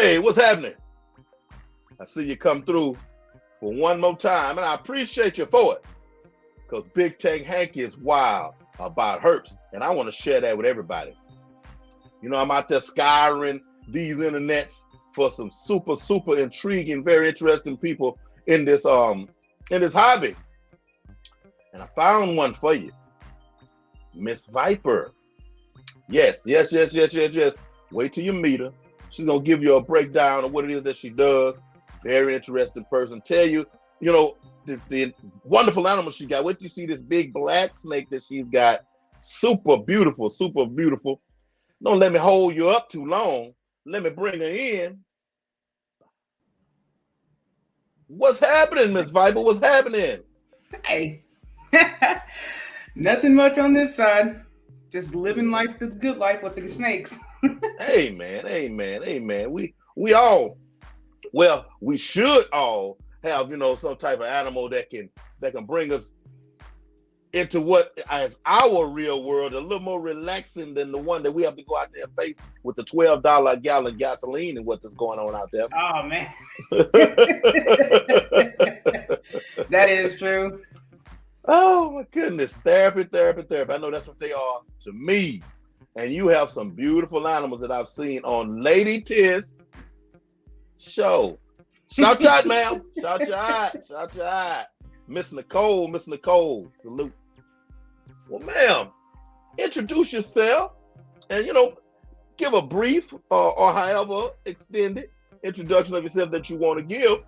Hey, what's happening? I see you come through for one more time, and I appreciate you for it. Because Big Tank Hanky is wild about herps, and I want to share that with everybody. You know, I'm out there scouring these internets for some super, super intriguing, very interesting people in this hobby. And I found one for you. Miss Viper. Yes. Wait till you meet her. She's gonna give you a breakdown of what it is that she does. Very interesting person. Tell you, the wonderful animals she got. Wait till you see this big black snake that she's got. Super beautiful, super beautiful. Don't let me hold you up too long. Let me bring her in. What's happening, Miss Viper? What's happening? Hey, nothing much on this side. Just living life the good life with the snakes. Amen. We should all have some type of animal that can bring us into what is our real world, a little more relaxing than the one that we have to go out there and face with the $12 a gallon gasoline and what's going on out there. Oh man, that is true. Oh my goodness, therapy. I know that's what they are to me. And you have some beautiful animals that I've seen on Lady Tiff show. Shout you out, ma'am. Shout you out. Miss Nicole, salute. Well, ma'am, introduce yourself and give a brief or however extended introduction of yourself that you want to give.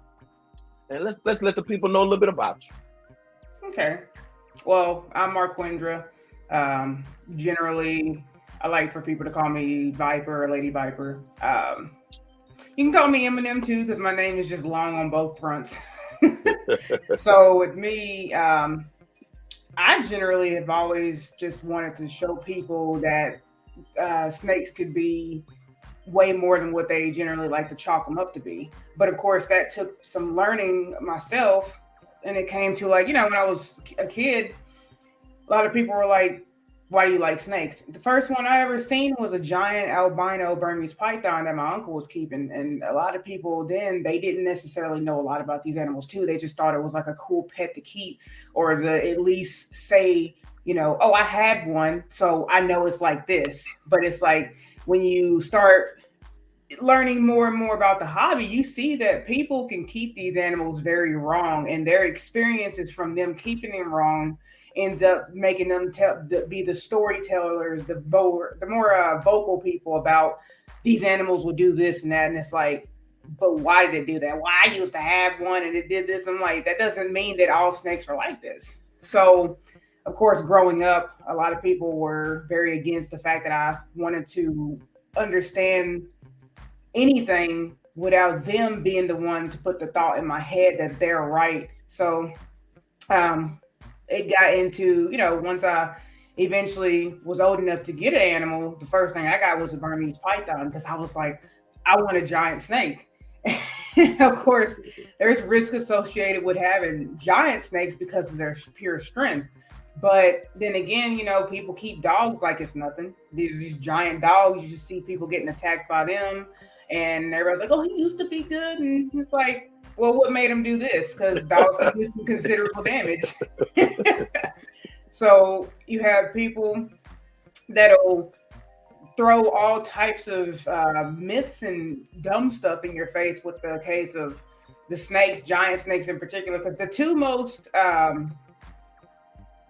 And let's let the people know a little bit about you. Okay. Well, I'm Marquendra. Generally, I like for people to call me Viper or Lady Viper. You can call me Eminem too, because my name is just long on both fronts. So with me, I generally have always just wanted to show people that snakes could be way more than what they generally like to chalk them up to be. But of course, that took some learning myself. And it came to when I was a kid, a lot of people were like, why do you like snakes? The first one I ever seen was a giant albino Burmese python that my uncle was keeping. And a lot of people then, they didn't necessarily know a lot about these animals too. They just thought it was like a cool pet to keep or to at least say, oh, I had one, so I know it's like this. But it's like when you start learning more and more about the hobby, you see that people can keep these animals very wrong, and their experiences from them keeping them wrong ends up making them be the storytellers, the more vocal people about these animals will do this and that. And it's like, but why did it do that? Well, I used to have one and it did this. I'm like, that doesn't mean that all snakes are like this. So, of course, growing up, a lot of people were very against the fact that I wanted to understand anything without them being the one to put the thought in my head that they're right. So it got into, once I eventually was old enough to get an animal, the first thing I got was a Burmese python because I was like, I want a giant snake. Of course, there's risk associated with having giant snakes because of their pure strength. But then again, people keep dogs like it's nothing. These giant dogs, you just see people getting attacked by them. And everybody's like, oh, he used to be good. And it's like, well, what made him do this? Because dogs can do some considerable damage. So you have people that'll throw all types of myths and dumb stuff in your face with the case of the snakes, giant snakes in particular, because the two most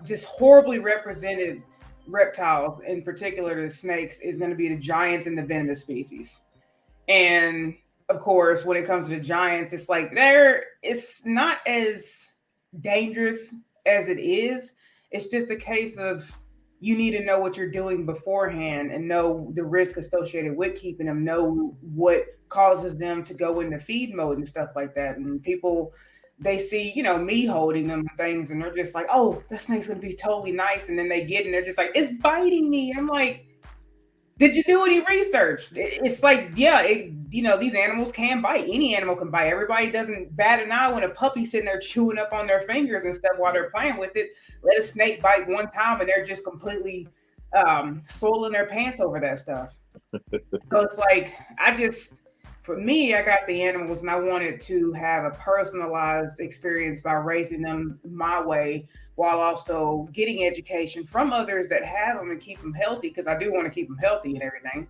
just horribly represented reptiles, in particular the snakes, is going to be the giants and the venomous species. And of course, when it comes to the giants, it's like it's not as dangerous as it is. It's just a case of you need to know what you're doing beforehand and know the risk associated with keeping them, know what causes them to go into feed mode and stuff like that. And people, they see, me holding them and things, and they're just like, oh, that snake's going to be totally nice. And then they get, and they're just like, it's biting me. I'm like, did you do any research? It's like, yeah, these animals can bite. Any animal can bite. Everybody doesn't bat an eye when a puppy's sitting there chewing up on their fingers and stuff while they're playing with it. Let a snake bite one time and they're just completely soiling their pants over that stuff. So it's like, for me, I got the animals and I wanted to have a personalized experience by raising them my way while also getting education from others that have them and keep them healthy because I do want to keep them healthy and everything.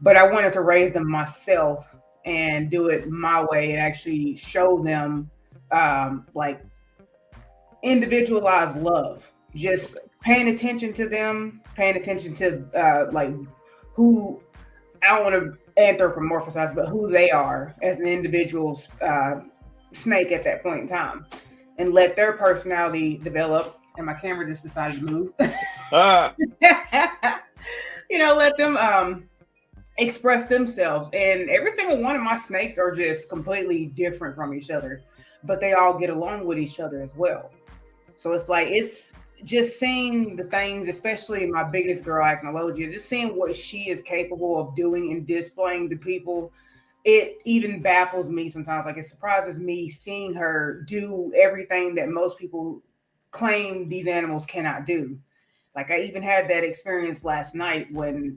But I wanted to raise them myself and do it my way and actually show them like individualized love, just paying attention to them, paying attention to like who I don't want to anthropomorphize, but who they are as an individual snake at that point in time, and let their personality develop. And my camera just decided to move. Let them express themselves. And every single one of my snakes are just completely different from each other, but they all get along with each other as well. So it's just seeing the things, especially my biggest girl, Acnologia, just seeing what she is capable of doing and displaying to people. It even baffles me sometimes. Like, it surprises me seeing her do everything that most people claim these animals cannot do. Like, I even had that experience last night when,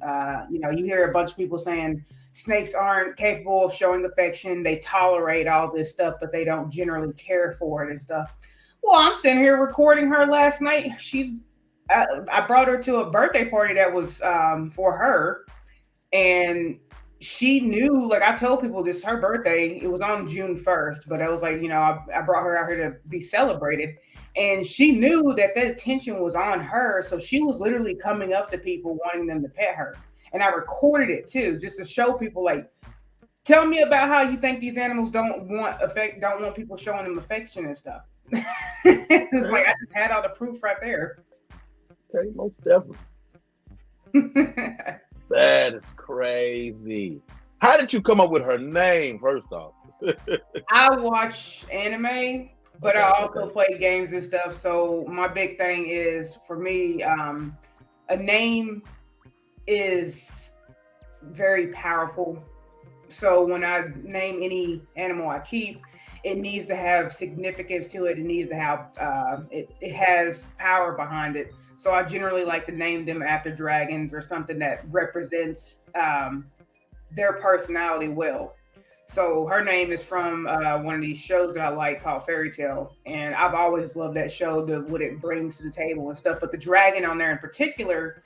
you hear a bunch of people saying snakes aren't capable of showing affection. They tolerate all this stuff, but they don't generally care for it and stuff. Well, I'm sitting here recording her last night. I brought her to a birthday party that was for her. And she knew, like, I told people this, her birthday, it was on June 1st, but I was like, I brought her out here to be celebrated. And she knew that attention was on her. So she was literally coming up to people wanting them to pet her. And I recorded it too, just to show people, like, tell me about how you think these animals don't want people showing them affection and stuff. It's like I just had all the proof right there. Okay, most definitely. That is crazy. How did you come up with her name, first off? I watch anime, but I also play games and stuff. So my big thing is, for me, a name is very powerful. So when I name any animal I keep, it needs to have significance to it. It needs to have, it has power behind it. So I generally like to name them after dragons or something that represents their personality well. So her name is from one of these shows that I like called Fairy Tale. And I've always loved that show, what it brings to the table and stuff. But the dragon on there in particular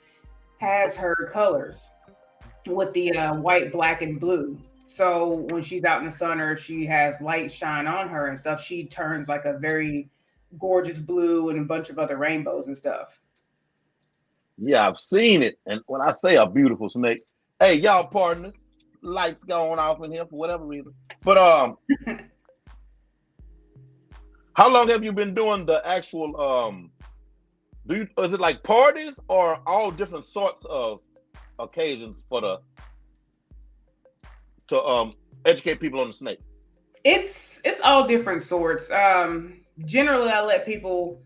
has her colors with the white, black, and blue. So when she's out in the sun or if she has light shine on her and stuff, she turns like a very gorgeous blue and a bunch of other rainbows and stuff. Yeah, I've seen it. And when I say a beautiful snake, hey, y'all partners, lights going off in here for whatever reason. But how long have you been doing the actual is it like parties or all different sorts of occasions to educate people on the snake? It's all different sorts. Generally I let people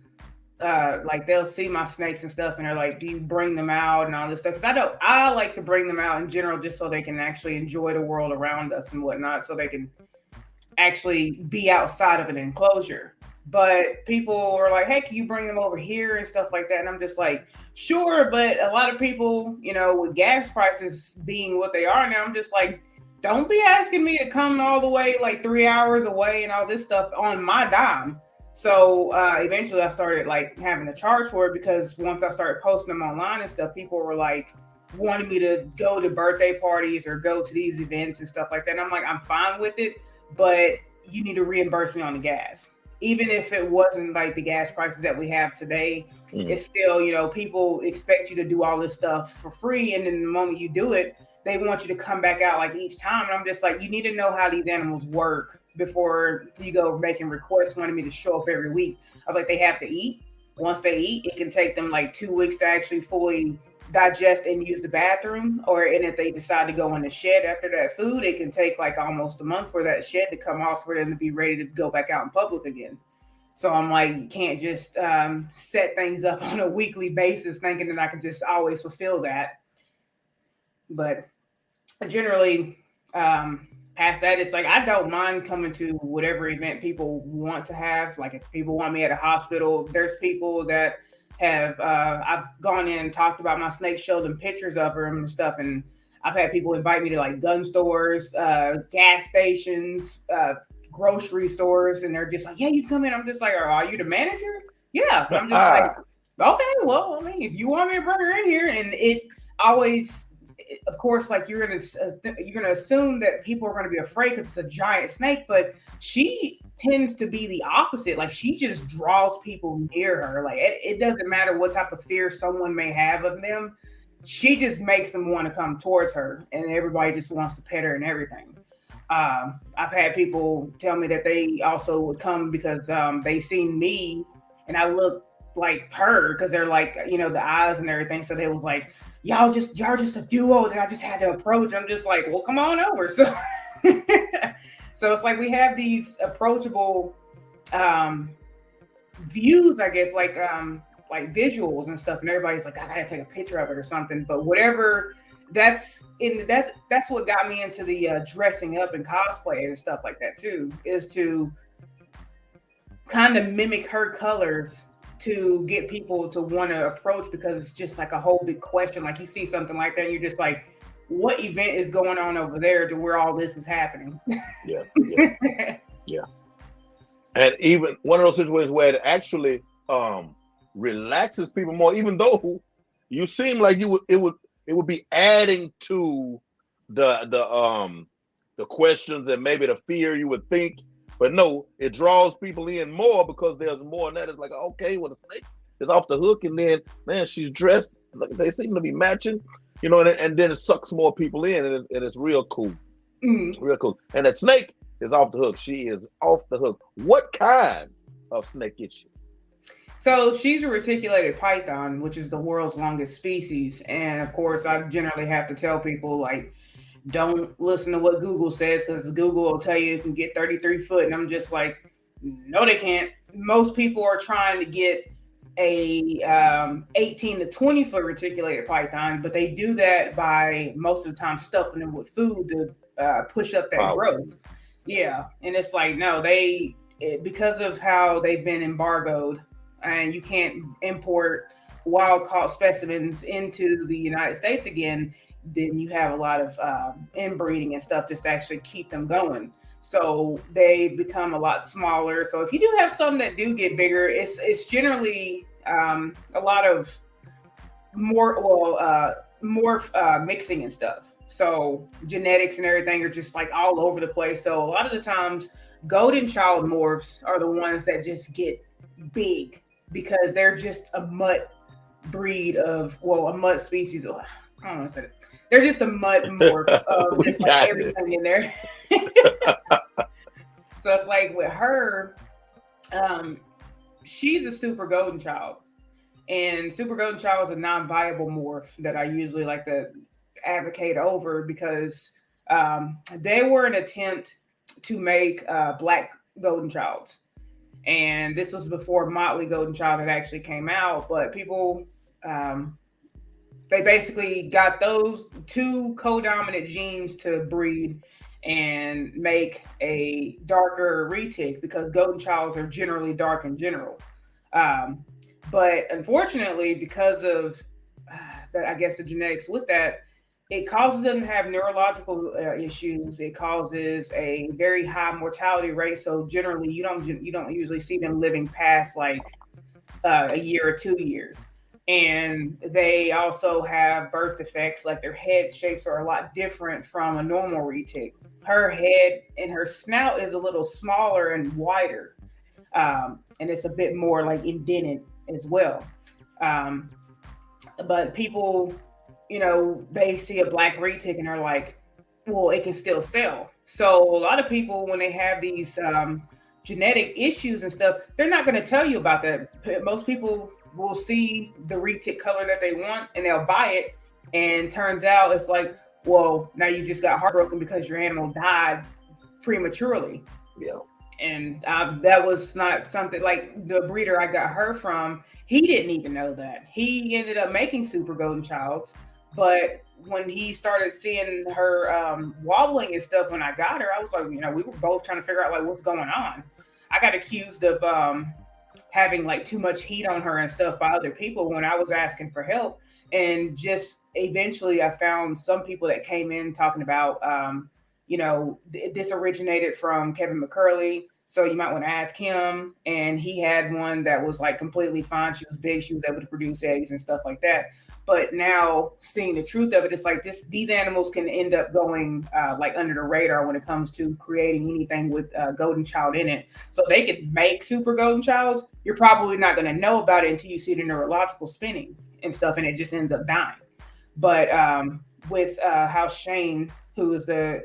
like, they'll see my snakes and stuff and they're like, do you bring them out and all this stuff? Because I like to bring them out in general just so they can actually enjoy the world around us and whatnot, so they can actually be outside of an enclosure. But people are like, hey, can you bring them over here and stuff like that? And I'm just like, sure. But a lot of people, with gas prices being what they are now, I'm just like, don't be asking me to come all the way like 3 hours away and all this stuff on my dime. So eventually I started like having to charge for it, because once I started posting them online and stuff, people were like wanting me to go to birthday parties or go to these events and stuff like that. And I'm like, I'm fine with it, but you need to reimburse me on the gas. Even if it wasn't like the gas prices that we have today, it's still, people expect you to do all this stuff for free. And then the moment you do it, they want you to come back out like each time. And I'm just like, you need to know how these animals work before you go making requests wanting me to show up every week. I was like, they have to eat. Once they eat, it can take them like 2 weeks to actually fully digest and use the bathroom. And if they decide to go in the shed after that food, it can take like almost a month for that shed to come off for them to be ready to go back out in public again. So I'm like, you can't just set things up on a weekly basis thinking that I can just always fulfill that. But generally, past that, it's like, I don't mind coming to whatever event people want to have. Like, if people want me at a hospital, there's people that have, I've gone in and talked about my snake, showed them pictures of them and stuff. And I've had people invite me to like gun stores, gas stations, grocery stores, and they're just like, "Yeah, you come in." I'm just like, "Are you the manager?" Yeah, and I'm just like, "Okay, well, I mean, if you want me to bring her in here," and it always, of course, like you're gonna assume that people are gonna be afraid because it's a giant snake, but she tends to be the opposite. Like she just draws people near her. Like it doesn't matter what type of fear someone may have of them. She just makes them want to come towards her, and everybody just wants to pet her and everything. I've had people tell me that they also would come because they seen me and I look like her because they're like, you know, the eyes and everything. So they was like, y'all just a duo that I just had to approach. I'm just like, well, come on over. So so it's like we have these approachable views, I guess, like visuals and stuff, and everybody's like, I gotta take a picture of it or something. But whatever, that's what got me into the dressing up and cosplay and stuff like that too, is to kind of mimic her colors to get people to want to approach, because it's just like a whole big question. Like you see something like that, and you're just like, what event is going on over there to where all this is happening? Yeah. And even one of those situations where it actually relaxes people more, even though you seem like it would be adding to the questions and maybe the fear you would think. But no, it draws people in more because there's more, and that is like, okay, well, the snake is off the hook, and then, man, she's dressed, they seem to be matching, you know, and then it sucks more people in, and it's real cool. Real cool. And that snake is off the hook. She is off the hook. What kind of snake is she? So she's a reticulated python, which is the world's longest species. And of course, I generally have to tell people, like, don't listen to what Google says, because Google will tell you can get 33 foot. And I'm just like, no, they can't. Most people are trying to get a 18 to 20 foot reticulated python, but they do that by most of the time stuffing them with food to push up that growth. Yeah. And it's like, no, because of how they've been embargoed, and you can't import wild caught specimens into the United States again, then you have a lot of inbreeding and stuff just to actually keep them going. So they become a lot smaller. So if you do have some that do get bigger, it's generally a lot of more mixing and stuff. So genetics and everything are just like all over the place. So a lot of the times, golden child morphs are the ones that just get big because they're just a mutt breed of, a mutt species. I don't want to say it. They're just a mutt morph of just like everything in there. So it's like with her, she's a super golden child. And super golden child is a non-viable morph that I usually like to advocate over, because they were an attempt to make black golden childs. And this was before Motley Golden Child had actually came out, but people, they basically got those two co-dominant genes to breed and make a darker retic, because golden childs are generally dark in general. But unfortunately, because of I guess the genetics with that, it causes them to have neurological issues. It causes a very high mortality rate. So generally, you don't usually see them living past like a year or 2 years. And they also have birth defects, like their head shapes are a lot different from a normal retic. Her head and her snout is a little smaller and wider, and it's a bit more like indented as well. But people, they see a black retic and they're like, well, it can still sell. So a lot of people, when they have these genetic issues and stuff, they're not going to tell you about that. Most people will see the retic color that they want and they'll buy it. And turns out it's like, well, now you just got heartbroken because your animal died prematurely. Yeah. And that was not something, like the breeder I got her from, he didn't even know that. He ended up making super golden childs. But when he started seeing her wobbling and stuff when I got her, I was like, we were both trying to figure out like what's going on. I got accused of having like too much heat on her and stuff by other people when I was asking for help. And just eventually I found some people that came in talking about, this originated from Kevin McCurley. So you might want to ask him. And he had one that was like completely fine. She was big. She was able to produce eggs and stuff like that. But now seeing the truth of it, it's like these animals can end up going like under the radar when it comes to creating anything with golden child in it. So they could make super golden childs. You're probably not going to know about it until you see the neurological spinning and stuff, and it just ends up dying. But with how Shane, who is the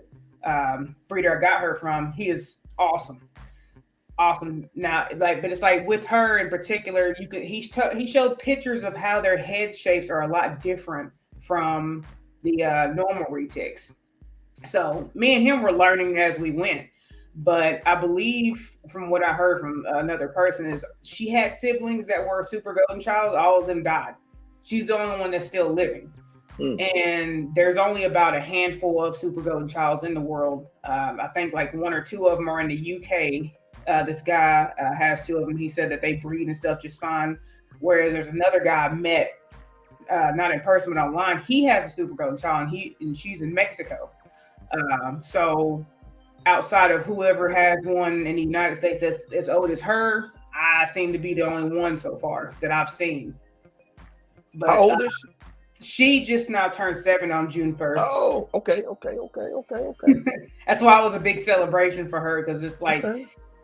breeder I got her from, he is awesome now. Like, but it's like with her in particular, he showed pictures of how their head shapes are a lot different from the normal retics. So me and him were learning as we went. But I believe from what I heard from another person is she had siblings that were super golden child. All of them died. She's the only one that's still living. And there's only about a handful of super golden childs in the world. I think like one or two of them are in the UK. This guy has two of them. He said that they breed and stuff just fine. Whereas there's another guy I met, not in person but online. He has a super golden child, and she's in Mexico. So outside of whoever has one in the United States that's as old as her, I seem to be the only one so far that I've seen. But, how old is she? She just now turned 7 on June 1st. Oh, okay. That's why it was a big celebration for her, because it's like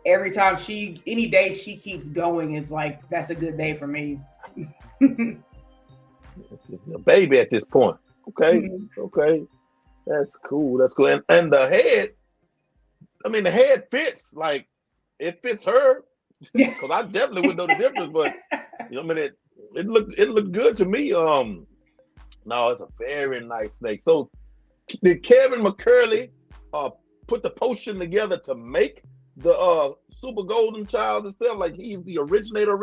every time any day she keeps going is like, that's a good day for me. A baby at this point. Okay. That's cool. And the head, I mean, the head fits, like it fits her, because I definitely wouldn't know the difference, but I mean, it looked good to me. No, it's a very nice snake. So did Kevin McCurley put the potion together to make the super golden child itself? Like he's the originator?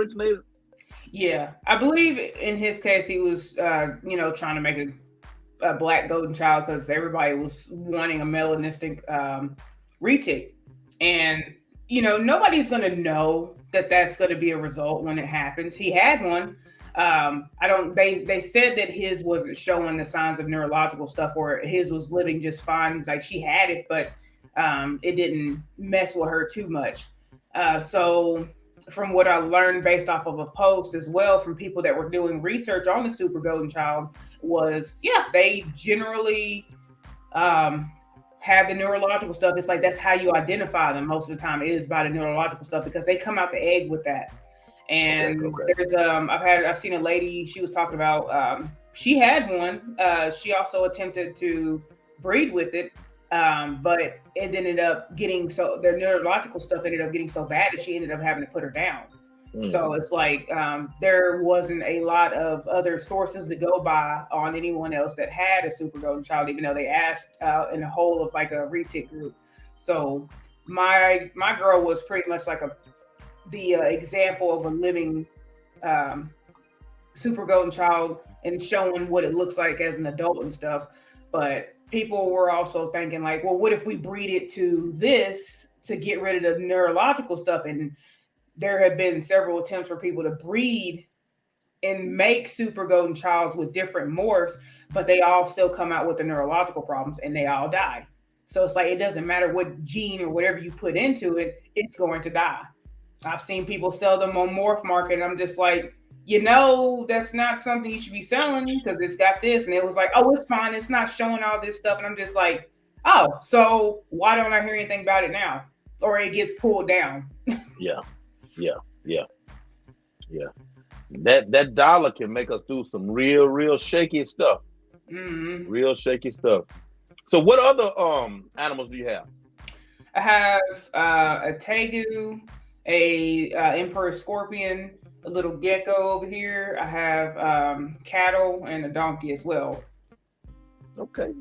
Yeah, I believe in his case he was trying to make a black golden child, because everybody was wanting a melanistic retic, and nobody's going to know that that's going to be a result when it happens. He had one. They said that his wasn't showing the signs of neurological stuff, or his was living just fine. Like she had it, but it didn't mess with her too much. So from what I learned based off of a post as well from people that were doing research on the super golden child was, they generally have the neurological stuff. It's like, that's how you identify them most of the time, is by the neurological stuff, because they come out the egg with that. And there's I've seen a lady, she was talking about she had one. She also attempted to breed with it, but it ended up getting their neurological stuff ended up getting so bad that she ended up having to put her down. So it's like there wasn't a lot of other sources to go by on anyone else that had a super golden child, even though they asked in the whole of like a retic group. So my girl was pretty much like the example of a living super golden child, and showing what it looks like as an adult and stuff. But people were also thinking like, well, what if we breed it to this to get rid of the neurological stuff? And there have been several attempts for people to breed and make super golden childs with different morphs, but they all still come out with the neurological problems and they all die. So it's like, it doesn't matter what gene or whatever you put into it, it's going to die. I've seen people sell them on Morph Market, and I'm just like, that's not something you should be selling, because it's got this. And it was like, oh, it's fine, it's not showing all this stuff. And I'm just like, oh, so why don't I hear anything about it now? Or it gets pulled down. Yeah. That dollar can make us do some real shaky stuff. Real shaky stuff. So what other animals do you have? I have a tegu, a emperor scorpion, a little gecko over here. I have cattle and a donkey as well. Okay,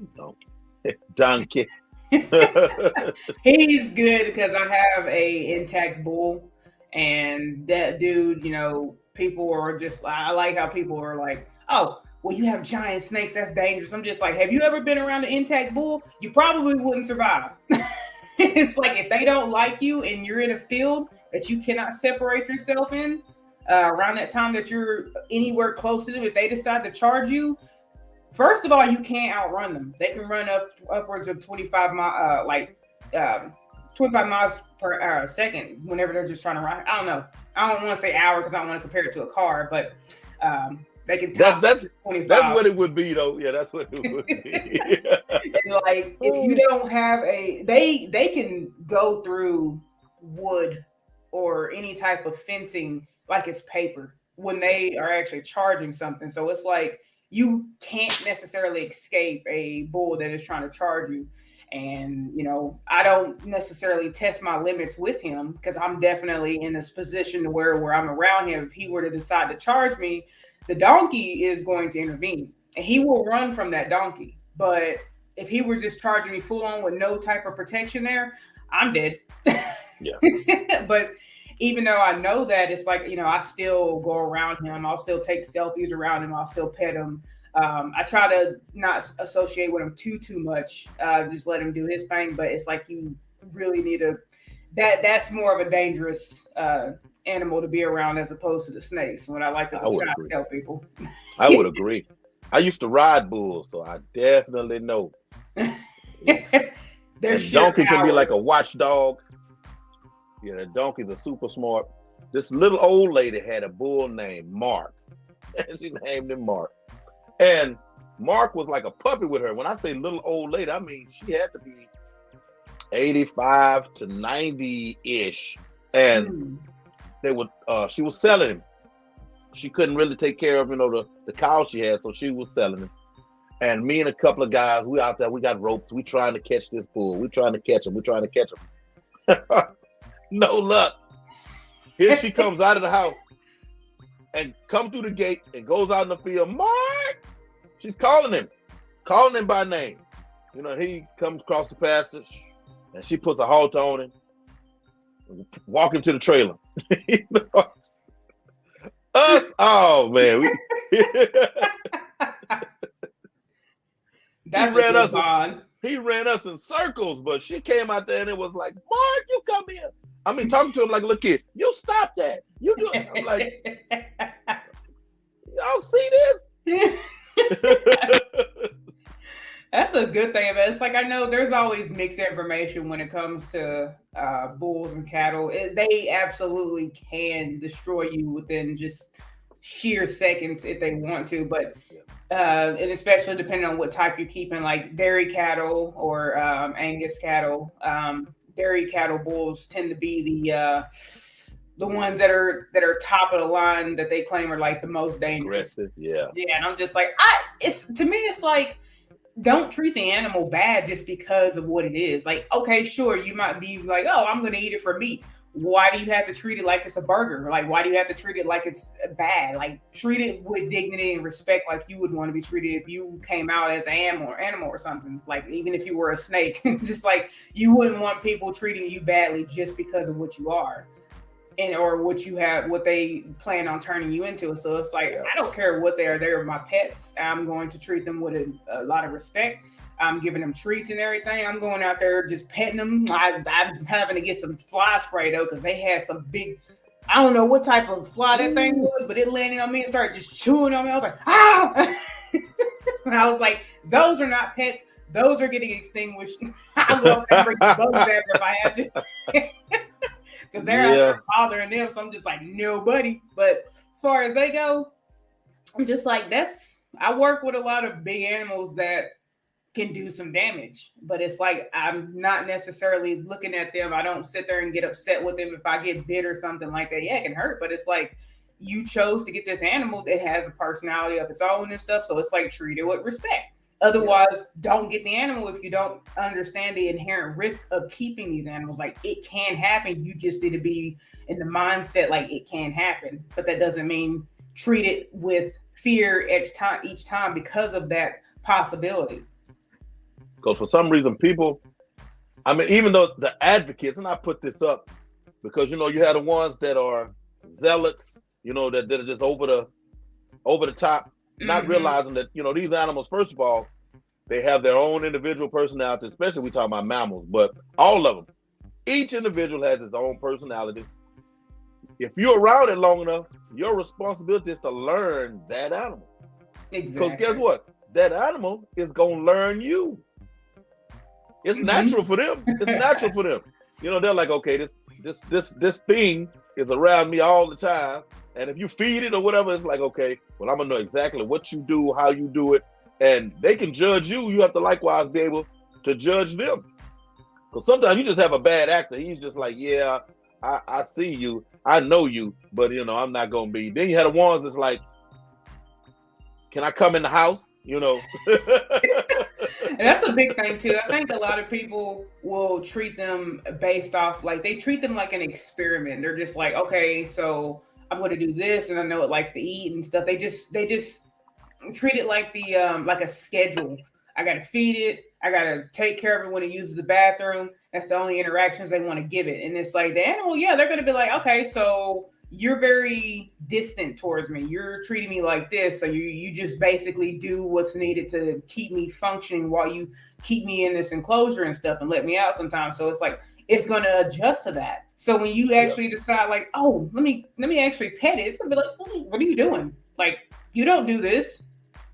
donkey. He's good because I have a intact bull, and that dude, people are just, I like how people are like, oh, well, you have giant snakes, that's dangerous. I'm just like, have you ever been around an intact bull? You probably wouldn't survive. It's like, if they don't like you and you're in a field that you cannot separate yourself in, around that time that you're anywhere close to them, if they decide to charge you, first of all, you can't outrun them. They can run upwards of 25 miles per second whenever they're just trying to ride. I don't know. I don't want to say hour because I don't want to compare it to a car, but they can top 25. That's what it would be, though. Yeah, that's what it would be. And like, if you don't have they can go through wood or any type of fencing like it's paper when they are actually charging something. So it's like you can't necessarily escape a bull that is trying to charge you. And, you know, I don't necessarily test my limits with him because I'm definitely in this position to where I'm around him. If he were to decide to charge me, the donkey is going to intervene and he will run from that donkey. But if he were just charging me full on with no type of protection there, I'm dead. Yeah. But even though I know that, it's like, you know, I still go around him. I'll still take selfies around him. I'll still pet him. I try to not associate with him too much. Just let him do his thing. But it's like you really need that's more of a dangerous animal to be around as opposed to the snakes. What I like to try to tell people. I would agree. I used to ride bulls, so I definitely know. Donkey can be like a watchdog. Yeah, the donkeys are super smart. This little old lady had a bull named Mark. And she named him Mark. And Mark was like a puppy with her. When I say little old lady, I mean she had to be 85 to 90-ish. And she was selling him. She couldn't really take care of, you know, the cows she had, so she was selling him. And me and a couple of guys, we out there, we got ropes. We trying to catch this bull. We trying to catch him. No luck. Here she comes out of the house and come through the gate and goes out in the field. Mark! She's calling him by name. You know, he comes across the pasture and she puts a halter on him and walk him to the trailer. You know? Oh man, he ran us in circles, but she came out there and it was like, Mark, you come here. I mean, talking to him like, look here, you stop that. You do it. I'm like, y'all see this? That's a good thing. But it's like, I know there's always mixed information when it comes to bulls and cattle. They absolutely can destroy you within just sheer seconds if they want to. But and especially depending on what type you're keeping, like dairy cattle or Angus cattle. Dairy cattle bulls tend to be the ones that are top of the line that they claim are like the most dangerous. Aggressive, yeah. Yeah, and I'm just like, to me, it's like, don't treat the animal bad just because of what it is. Like, okay, sure, you might be like, oh, I'm going to eat it for meat. Why do you have to treat it like it's a burger? Like, why do you have to treat it like it's bad? Like, treat it with dignity and respect like you would want to be treated if you came out as an animal or something. Like, even if you were a snake, just like you wouldn't want people treating you badly just because of what you are. Or what you have, what they plan on turning you into. So it's like, I don't care what they are. They're my pets. I'm going to treat them with a lot of respect. I'm giving them treats and everything. I'm going out there just petting them. I'm having to get some fly spray though, because they had some big, I don't know what type of fly that thing was, but it landed on me and started just chewing on me. I was like, ah! And I was like, those are not pets. Those are getting extinguished. I'll go and bring the bugs after if I have to. Because they're bothering them, so I'm just like, nobody. But as far as they go, I'm just like, I work with a lot of big animals that can do some damage. But it's like, I'm not necessarily looking at them. I don't sit there and get upset with them if I get bit or something like that. Yeah, it can hurt, but it's like, you chose to get this animal that has a personality of its own and stuff. So it's like, treat it with respect. Otherwise, don't get the animal if you don't understand the inherent risk of keeping these animals. Like, it can happen. You just need to be in the mindset like it can happen. But that doesn't mean treat it with fear each time because of that possibility. Because for some reason, people, I mean, even though the advocates, and I put this up because, you know, you have the ones that are zealots, you know, that are just over the top. Not realizing that, you know, these animals, first of all, they have their own individual personality, especially we talk about mammals, but all of them. Each individual has its own personality. if you're around it long enough, your responsibility is to learn that animal. Exactly. Because guess what? That animal is gonna learn you. It's natural for them. It's natural for them. You know, they're like, okay, this thing is around me all the time. And if you feed it or whatever, it's like, okay, well, I'm gonna know exactly what you do, how you do it, and they can judge you. You have to likewise be able to judge them. Because sometimes you just have a bad actor. He's just like, yeah, I see you, I know you, but you know, I'm not gonna be. Then you have the ones that's like, can I come in the house? You know. And that's a big thing too. I think a lot of people will treat them based off, like they treat them like an experiment. They're just like, okay, so I'm going to do this, and I know it likes to eat and stuff. They just treat it like like a schedule. I got to feed it. I got to take care of it when it uses the bathroom. That's the only interactions they want to give it. And it's like the animal, yeah, they're going to be like, okay, so you're very distant towards me. You're treating me like this. So you just basically do what's needed to keep me functioning while you keep me in this enclosure and stuff and let me out sometimes. So it's like, it's going to adjust to that. So when you actually decide like, oh, let me actually pet it, it's going to be like, what are you doing? Like, you don't do this.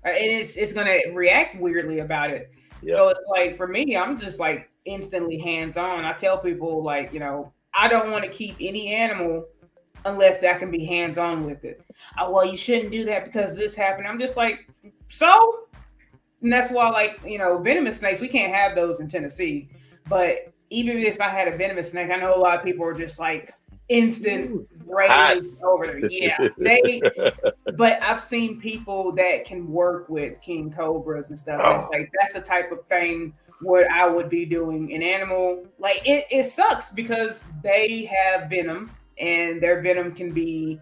And it's going to react weirdly about it. Yep. So it's like, for me, I'm just like instantly hands-on. I tell people like, you know, I don't want to keep any animal unless I can be hands-on with it. Oh, well, you shouldn't do that because this happened. I'm just like, so? And that's why, like, you know, venomous snakes, we can't have those in Tennessee. But even if I had a venomous snake, I know a lot of people are just like instant rage over there. Yeah. But I've seen people that can work with king cobras and stuff. And it's like, that's the type of thing what I would be doing. An animal, like, it sucks because they have venom. And their venom can be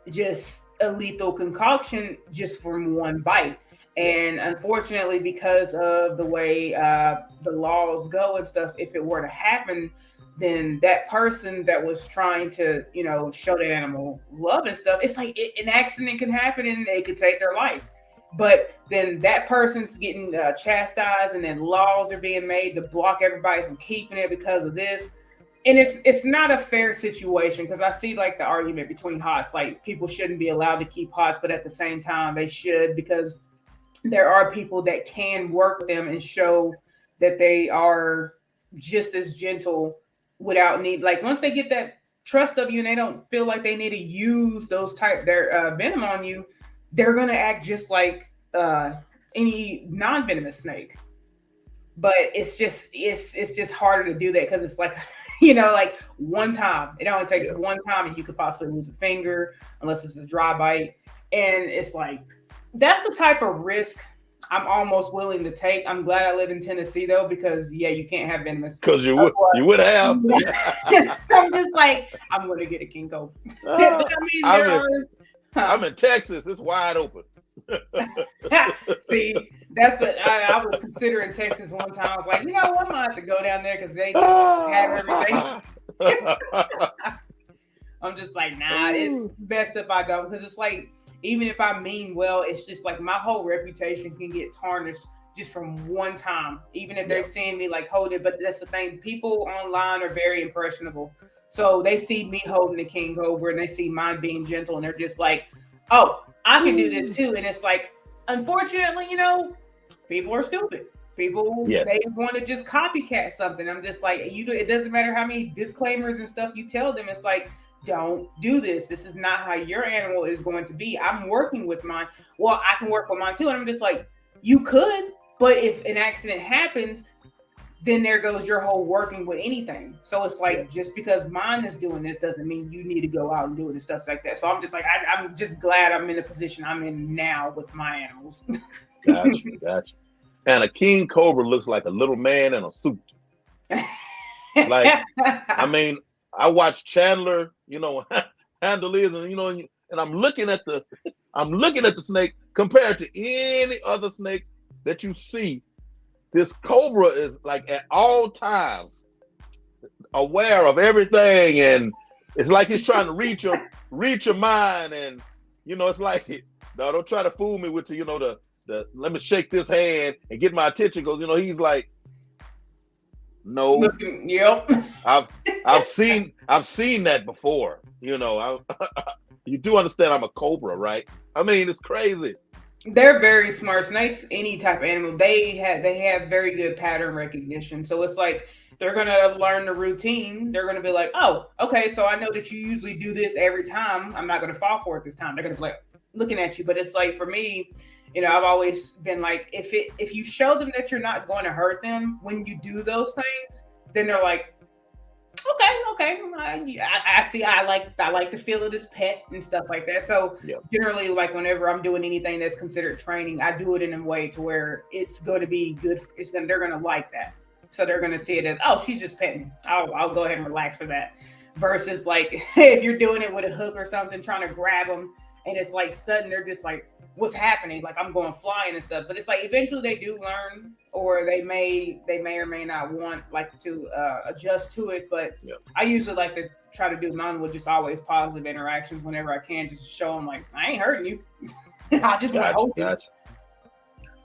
just a lethal concoction just from one bite. And unfortunately, because of the way the laws go and stuff, if it were to happen, then that person that was trying to, you know, show that animal love and stuff, it's like an accident can happen and they could take their life. But then that person's getting chastised, and then laws are being made to block everybody from keeping it because of this. And it's not a fair situation, because I see like the argument between HOTS, like people shouldn't be allowed to keep HOTS, but at the same time they should, because there are people that can work with them and show that they are just as gentle without need. Like once they get that trust of you and they don't feel like they need to use their venom on you, they're going to act just like any non-venomous snake. But it's just harder to do that because it's like, you know, like one time. It only takes one time and you could possibly lose a finger unless it's a dry bite. And it's like, that's the type of risk I'm almost willing to take. I'm glad I live in Tennessee though, because you can't have venomous. Because you would have. I'm just like, I'm going to get a king cobra. But I mean, I'm in Texas. It's wide open. See, that's what I was considering Texas one time. I was like, you know what, I might have to go down there because they just have everything. I'm just like, nah, it's best if I don't, because it's like, even if I mean well, it's just like my whole reputation can get tarnished just from one time, even if they're seeing me like hold it. But that's the thing, people online are very impressionable. So they see me holding the king cobra and they see mine being gentle, and they're just like, oh, I can do this too. And it's like, unfortunately, you know, people are stupid. People, they want to just copycat something. I'm just like, it doesn't matter how many disclaimers and stuff you tell them. It's like, don't do this. This is not how your animal is going to be. I'm working with mine. Well, I can work with mine too. And I'm just like, you could, but if an accident happens, then there goes your whole working with anything. So it's like, just because mine is doing this doesn't mean you need to go out and do it and stuff like that. So I'm just like, I'm just glad I'm in the position I'm in now with my animals. Gotcha. And a king cobra looks like a little man in a suit. Like, I mean, I watch Chandler, you know, handle is, and you know, and I'm looking at the snake compared to any other snakes that you see. This cobra is like at all times aware of everything, and it's like he's trying to reach your mind, and you know, it's like, no, don't try to fool me with you know the let me shake this hand and get my attention. Goes, you know, he's like, No. Yep. I've seen that before. You know, you do understand I'm a cobra, right? I mean, it's crazy. They're very smart. Snakes, any type of animal, they have very good pattern recognition. So it's like they're gonna learn the routine. They're gonna be like, oh, okay, so I know that you usually do this every time. I'm not gonna fall for it this time. They're gonna be like looking at you. But it's like for me, I've always been like, if you show them that you're not going to hurt them when you do those things, then they're like, okay. I see. I like the feel of this pet and stuff like that. So Yeah. generally, like whenever I'm doing anything that's considered training, I do it in a way to where it's going to be good. They're going to like that. So they're going to see it as, oh, she's just petting. I'll go ahead and relax for that. Versus like if you're doing it with a hook or something, trying to grab them, and it's like sudden they're just like, what's happening? Like I'm going flying and stuff. But it's like eventually they do learn, or they may or may not want like to adjust to it. But Yeah. I usually like to try to do mine with just always positive interactions whenever I can, just to show them like I ain't hurting you. I just want to hold you. Gotcha.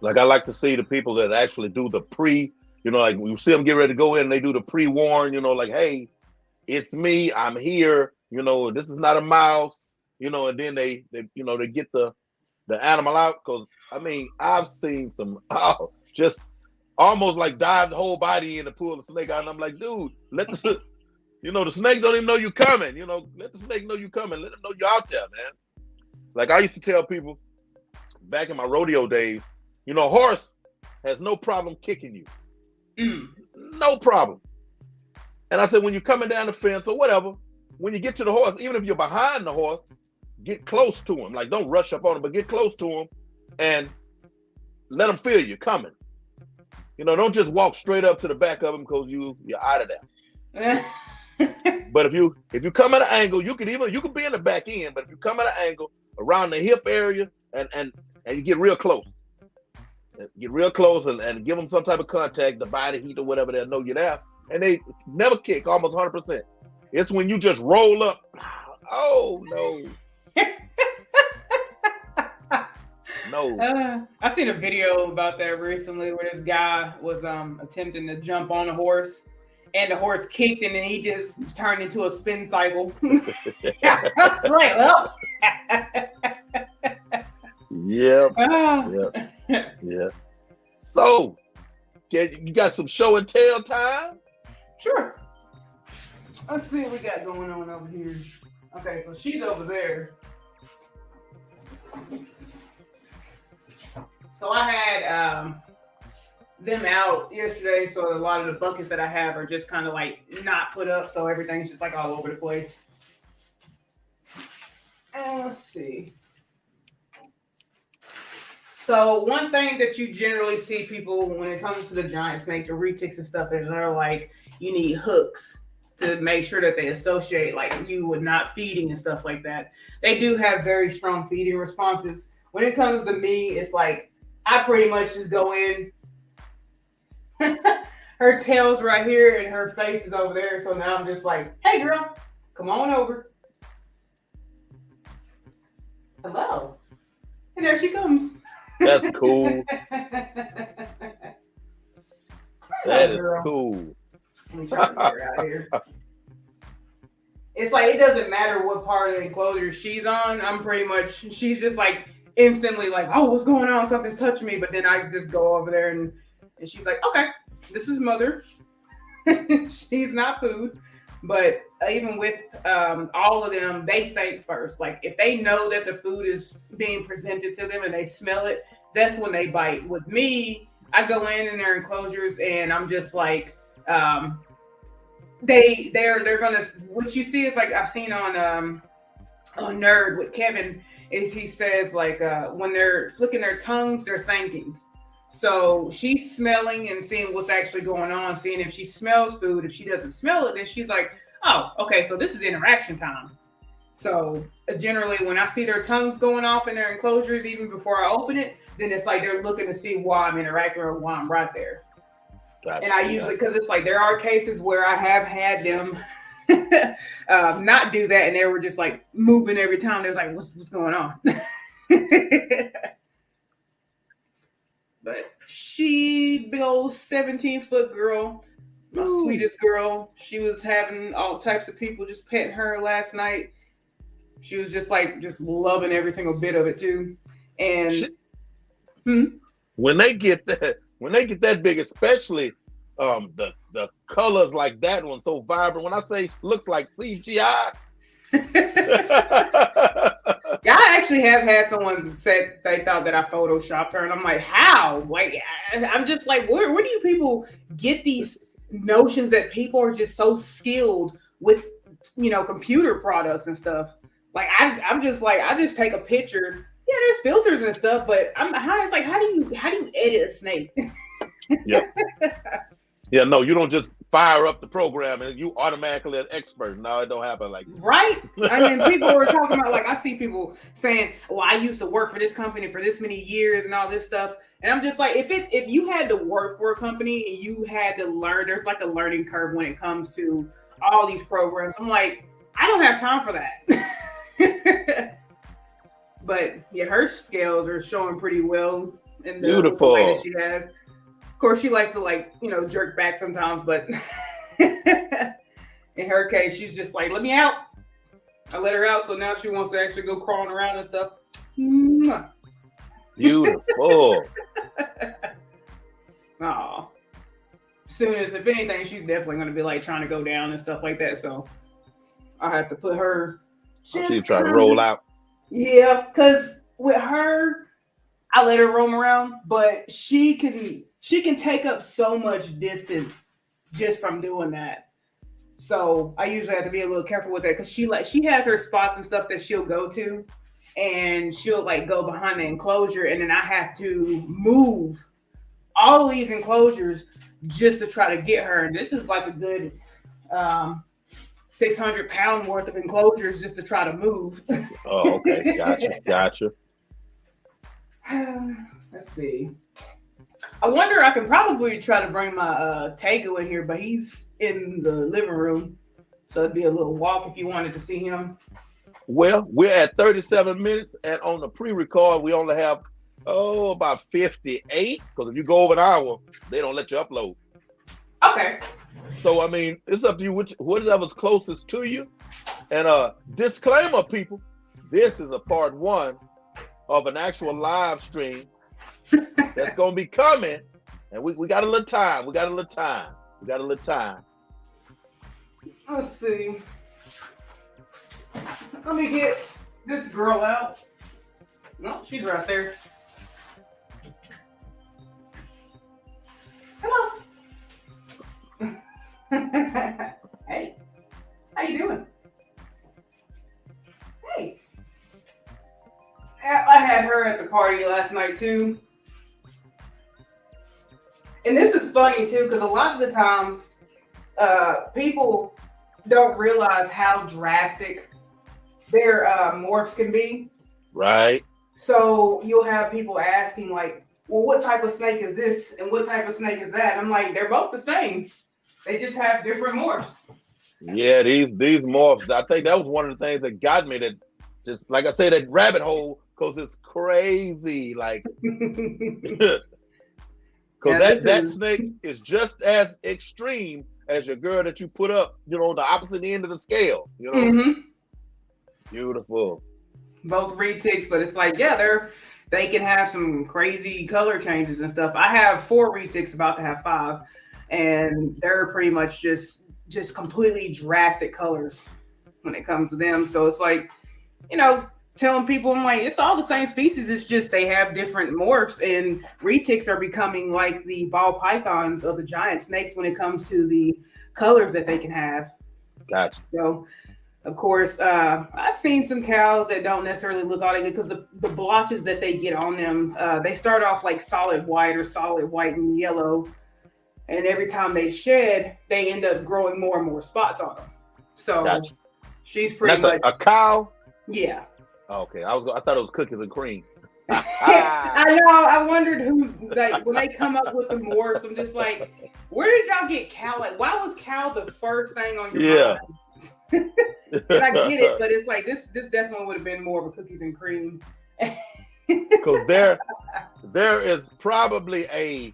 Like I like to see the people that actually do the pre. Like we see them get ready to go in, and they do the pre-warn. Like, hey, it's me. I'm here. This is not a mouse. And then they get the animal out. Because I mean, I've seen some just almost like dive the whole body in to pull the snake out, and I'm like, dude, let the the snake don't even know you coming. Let the snake know you coming. Let them know you're out there, man. Like I used to tell people back in my rodeo days, a horse has no problem kicking you. No problem. And I said, when you're coming down the fence or whatever, when you get to the horse, even if you're behind the horse, get close to him. Like, don't rush up on him, but get close to him and let him feel you coming. Don't just walk straight up to the back of him because you're out of there. But if you come at an angle, you could be in the back end, but if you come at an angle around the hip area and you get real close. And give them some type of contact, the body heat or whatever, they'll know you're there. And they never kick, almost 100%. It's when you just roll up. Oh, no. No. I seen a video about that recently where this guy was attempting to jump on a horse, and the horse kicked, and then he just turned into a spin cycle. I was like, oh. Yep. Yeah. So, you got some show and tell time? Sure. Let's see what we got going on over here. Okay, so she's over there. So I had them out yesterday, so a lot of the buckets that I have are just kind of like not put up, so everything's just like all over the place. And let's see. So one thing that you generally see people when it comes to the giant snakes or retics and stuff is they're like, you need hooks to make sure that they associate like you with not feeding and stuff like that. They do have very strong feeding responses. When it comes to me, it's like I pretty much just go in. Her tail's right here and her face is over there. So now I'm just like, hey girl, come on over. Hello. And there she comes. That's cool. That is cool. Let me try to get her out of here. It's like, it doesn't matter what part of the enclosure she's on. She's just like instantly like, oh, what's going on? Something's touching me. But then I just go over there and she's like, okay, this is mother. She's not food. But even with all of them, they think first. Like if they know that the food is being presented to them and they smell it, that's when they bite. With me, I go in their enclosures and I'm just like, they're gonna. What you see is like I've seen on Nerd with Kevin is he says like when they're flicking their tongues, they're thinking. So she's smelling and seeing what's actually going on, seeing if she smells food. If she doesn't smell it, then she's like, oh, okay, so this is interaction time. So generally when I see their tongues going off in their enclosures, even before I open it, then it's like they're looking to see why I'm interacting or why I'm right there. Gotcha. And I usually, because it's like there are cases where I have had them not do that, and they were just like moving every time. They was like, what's going on? But she, big old 17-foot girl, My sweetest girl. She was having all types of people just petting her last night. She was just loving every single bit of it too. And when they get that big, especially the colors like that one so vibrant. When I say looks like CGI. Yeah, I actually have had someone say they thought that I photoshopped her, and I'm like, how? Like, I'm just like, where do you people get these notions that people are just so skilled with, computer products and stuff? Like, I'm just like, I just take a picture. Yeah, there's filters and stuff, but it's like, how do you edit a snake? Yeah, no, you don't just fire up the program and you automatically an expert. No, it don't happen like that. Right? I mean, people were talking about, like, I see people saying, well, I used to work for this company for this many years and all this stuff. And I'm just like, if you had to work for a company and you had to learn, there's like a learning curve when it comes to all these programs. I'm like, I don't have time for that. But yeah, her scales are showing pretty well in the way that she has. Of course, she likes to jerk back sometimes, but in her case, she's just like, let me out. I let her out, so now she wants to actually go crawling around and stuff. Beautiful. Aw. Soon as, if anything, she's definitely going to be like trying to go down and stuff like that. So I have to put her. She's trying to roll out. Yeah, because with her, I let her roam around, but she can take up so much distance just from doing that. So I usually have to be a little careful with that because she has her spots and stuff that she'll go to, and she'll like go behind the enclosure, and then I have to move all of these enclosures just to try to get her. And this is like a good 600-pound worth of enclosures just to try to move. Oh, okay. Gotcha. Let's see. I wonder, I can probably try to bring my Tego in here, but he's in the living room. So it'd be a little walk if you wanted to see him. Well, we're at 37 minutes, and on the pre-record, we only have, about 58. Because if you go over an hour, they don't let you upload. Okay. So, I mean, it's up to you, whatever's closest to you. And disclaimer, people, this is a part 1 of an actual live stream that's going to be coming. And we got a little time. Let's see. Let me get this girl out. No, she's right there. Hello. Hey, how you doing? Hey. I had her at the party last night too. And this is funny too, because a lot of the times people don't realize how drastic their morphs can be. Right. So you'll have people asking like, well, what type of snake is this? And what type of snake is that? And I'm like, they're both the same. They just have different morphs. Yeah, these morphs, I think that was one of the things that got me, that just, like I say, that rabbit hole, because it's crazy. Like, because that snake is just as extreme as your girl that you put up, on the opposite end of the scale. Mm-hmm. Beautiful. Both retics, but it's like, yeah, they can have some crazy color changes and stuff. I have 4 retics, about to have 5, and they're pretty much just completely drastic colors when it comes to them. So it's like, telling people, I'm like, it's all the same species. It's just they have different morphs, and retics are becoming like the ball pythons of the giant snakes when it comes to the colors that they can have. Gotcha. So, of course, I've seen some cows that don't necessarily look all that good because the blotches that they get on them, they start off like solid white or solid white and yellow. And every time they shed, they end up growing more and more spots on them. So gotcha. She's pretty much a cow. Yeah. Okay, I thought it was cookies and cream. I know. I wondered who, like, when they come up with the morphs, I'm just like, where did y'all get cow? Like, why was cow the first thing on your mind? And I get it, but it's like this definitely would have been more of a cookies and cream. Because there is probably a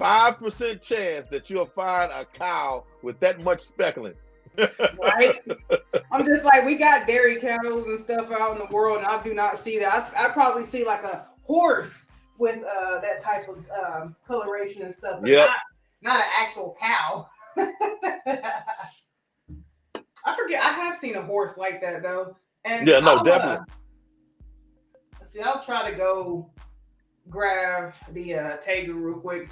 5% chance that you'll find a cow with that much speckling. Right? I'm just like, we got dairy cows and stuff out in the world, and I do not see that. I probably see like a horse with that type of coloration and stuff, but not an actual cow. I forget. I have seen a horse like that though, and definitely. See, I'll try to go grab the Tegu real quick.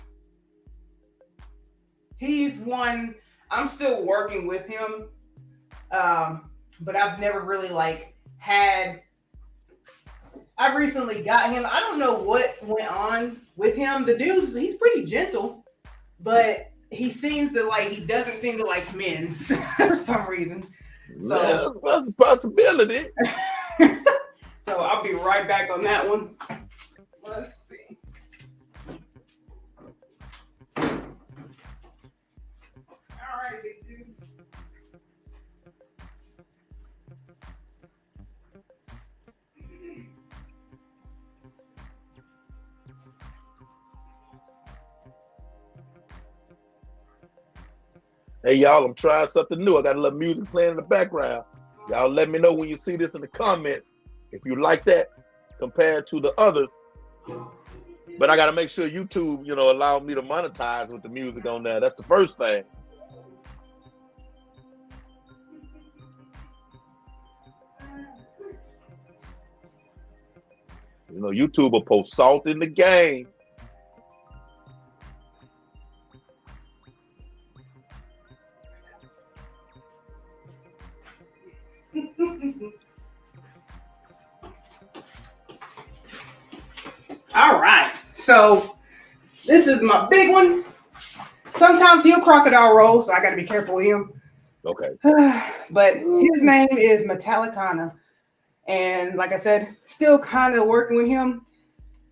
He's one. I'm still working with him, but I've never really had. I recently got him. I don't know what went on with him. The he's pretty gentle, but he seems to he doesn't seem to like men for some reason. So that's a possibility. So I'll be right back on that one. Let's see. All right, big dude. Hey, y'all, I'm trying something new. I got a little music playing in the background. Y'all let me know when you see this in the comments if you like that compared to the others. But I got to make sure YouTube, allow me to monetize with the music on there. That's the first thing. YouTube will post salt in the game. All right, so this is my big one. Sometimes he'll crocodile roll, so I got to be careful with him. Okay. But his name is Metallicana, and like I said, still kind of working with him.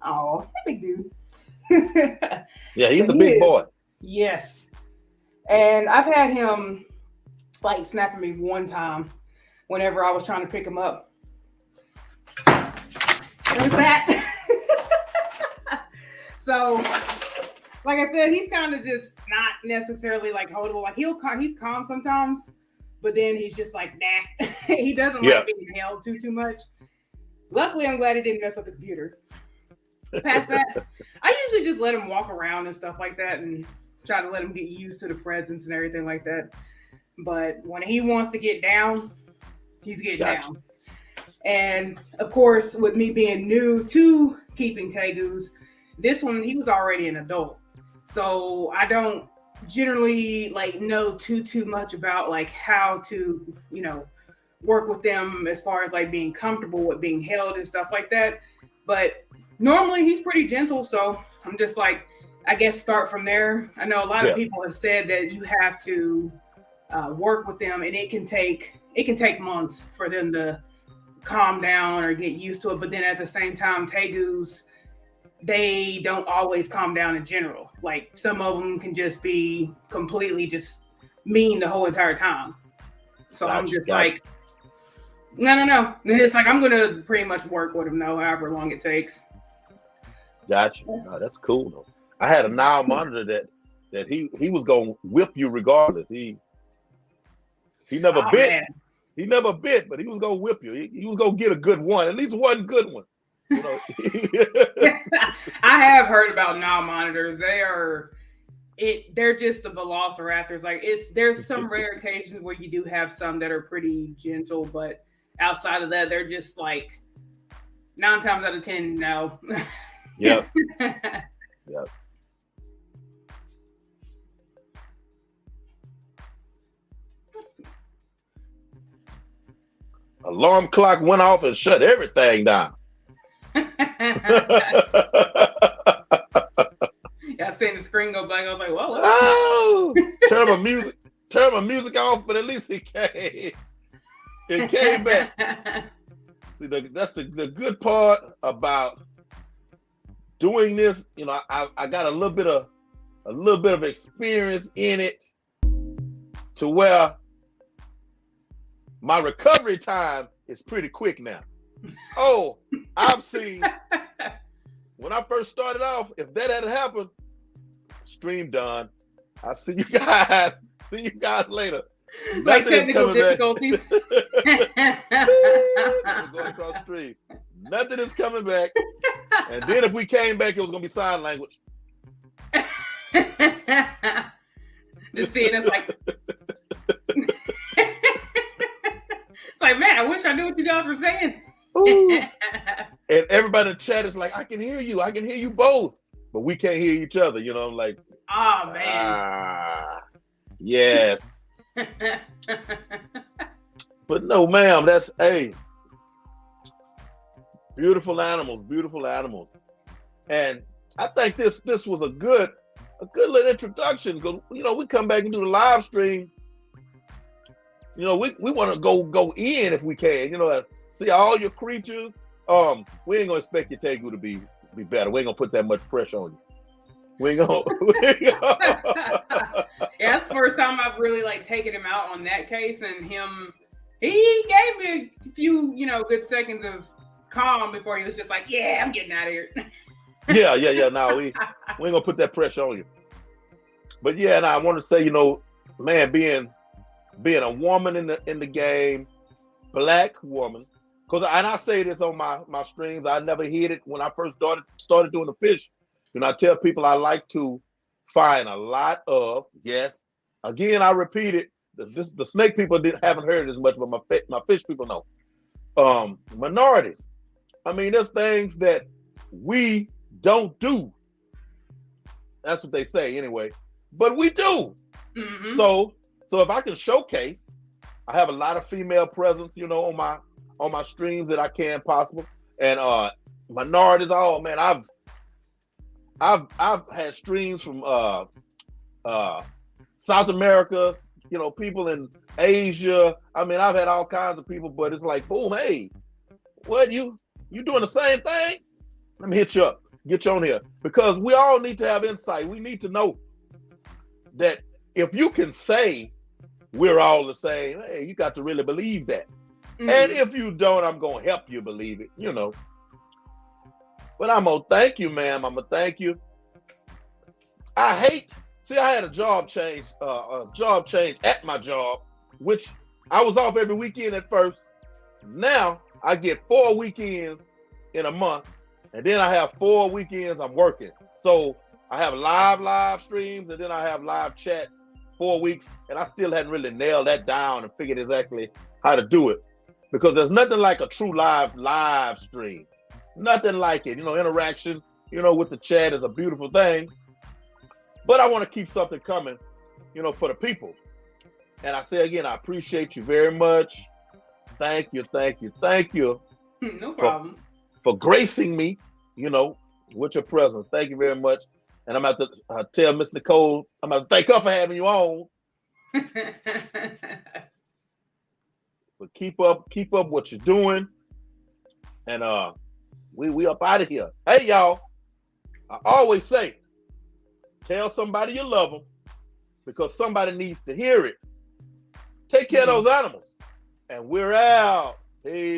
Oh, big dude. Yeah, he's a big boy. Yes, and I've had him snapping me one time whenever I was trying to pick him up. There's that. So, like I said, he's kind of just not necessarily holdable. He's calm sometimes, but then he's just nah. He doesn't like being held too much. Luckily, I'm glad he didn't mess up the computer. Past that, I usually just let him walk around and stuff like that and try to let him get used to the presence and everything like that. But when he wants to get down, he's getting down. And of course, with me being new to keeping Tegus, this one, he was already an adult. So I don't generally know too much about how to, work with them as far as being comfortable with being held and stuff like that. But normally he's pretty gentle. So I'm just I guess start from there. I know a lot of people have said that you have to work with them, and it can take months for them to calm down or get used to it. But then at the same time, Tegus, they don't always calm down in general. Some of them can just be completely just mean the whole entire time. So I'm just no. It's I'm gonna pretty much work with them however long it takes. Gotcha. No, that's cool though. I had a Nile monitor that he was gonna whip you regardless. He never bit. Man. He never bit, but he was gonna whip you. He was gonna get a good one, at least one good one. I have heard about Nile monitors. They're just the velociraptors. There's some rare occasions where you do have some that are pretty gentle, but outside of that, they're just 9 times out of 10, no. Yep. Alarm clock went off and shut everything down. I seen the screen go blank. I was like, "Whoa!" Oh, turn my music off, but at least it came back. See, that's the good part about doing this. I got a little bit of experience in it, to where my recovery time is pretty quick now. Oh, I've seen when I first started off, if that had happened, stream done. I see you guys. See you guys later. Like technical difficulties. Going across the stream. Nothing is coming back. And then if we came back, it was gonna be sign language. Just seeing us like, it's like, man, I wish I knew what you guys were saying. And everybody in the chat is like, I can hear you both, but we can't hear each other. You know, I'm like, oh man, yes. But no, ma'am, that's beautiful animals, and I think this was a good little introduction, because you know we come back and do the live stream. You know, we want to go in if we can. You know, see all your creatures. We ain't gonna expect your Tegu to be better. We ain't gonna put that much pressure on you. We ain't gonna. Yeah, that's the first time I've really like taken him out on that case, and he gave me a few, you know, good seconds of calm before he was just like, yeah, I'm getting out of here. Yeah. No, we ain't gonna put that pressure on you. But yeah, and I want to say, you know, man, being a woman in the game, black woman, because and I say this on my streams, I never hid it when I first started doing the fish. You know, I tell people I like to find a lot of, yes, again, I repeat it. The snake people haven't heard it as much, but my fish people know. Minorities. I mean, there's things that we don't do. That's what they say anyway. But we do. Mm-hmm. So if I can showcase, I have a lot of female presence, you know, on my streams that I can possible. And minorities, oh man, I've had streams from South America, you know, people in Asia. I mean, I've had all kinds of people, but it's like, boom, hey, what you doing the same thing? Let me hit you up, get you on here, because we all need to have insight. We need to know that if you can say we're all the same, hey, you got to really believe that. Mm-hmm. And if you don't, I'm gonna help you believe it, you know. But I'm gonna thank you, ma'am. I'm gonna thank you. I had a job change at my job, which I was off every weekend at first. Now I get 4 weekends in a month, and then I have 4 weekends I'm working. So I have live streams, and then I have live chat 4 weeks, and I still hadn't really nailed that down and figured exactly how to do it, because there's nothing like a true live stream. Nothing like it. You know, interaction, you know, with the chat is a beautiful thing. But I want to keep something coming, you know, for the people. And I say again, I appreciate you very much. Thank you. No problem. For gracing me, you know, with your presence. Thank you very much. And I'm about to tell Miss Nicole, I'm about to thank her for having you on. But keep up what you're doing. And we up out of here. Hey, y'all, I always say, tell somebody you love them, because somebody needs to hear it. Take care of those animals. And we're out. Peace.